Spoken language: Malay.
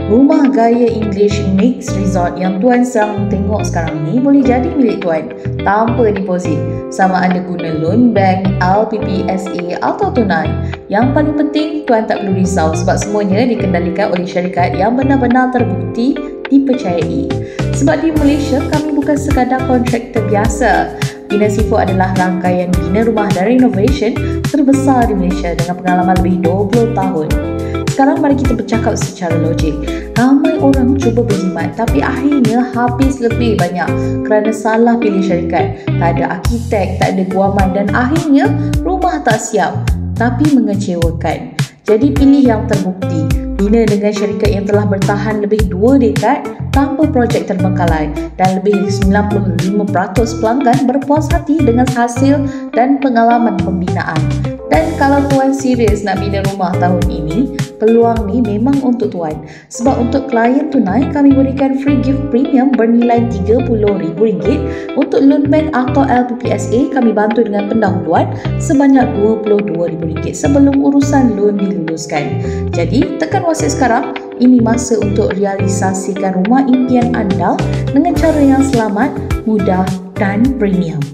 Rumah gaya English Mix Resort yang Tuan sedang tengok sekarang ni boleh jadi milik Tuan tanpa deposit, sama ada guna loan bank, LPPSA atau tunai. Yang paling penting, Tuan tak perlu risau sebab semuanya dikendalikan oleh syarikat yang benar-benar terbukti dipercayai. Sebab di Malaysia, kami bukan sekadar kontraktor biasa. Bina Seafood adalah rangkaian bina rumah dan renovation terbesar di Malaysia dengan pengalaman lebih 20 tahun. Sekarang mari kita bercakap secara logik. Ramai orang cuba berjimat tapi akhirnya habis lebih banyak kerana salah pilih syarikat. Tak ada arkitek, tak ada guaman dan akhirnya rumah tak siap tapi mengecewakan. Jadi pilih yang terbukti. Bina dengan syarikat yang telah bertahan lebih 2 dekad tanpa projek terbengkalai dan lebih 95% pelanggan berpuas hati dengan hasil dan pengalaman pembinaan. Dan kalau Tuan serius nak bina rumah tahun ini, peluang ni memang untuk Tuan. Sebab untuk klien tunai, kami berikan free gift premium bernilai RM30,000. Untuk loan bank atau LPPSA, kami bantu dengan pendahuluan sebanyak RM22,000 sebelum urusan loan diluluskan. Jadi, tekan WhatsApp sekarang. Ini masa untuk realisasikan rumah impian anda dengan cara yang selamat, mudah dan premium.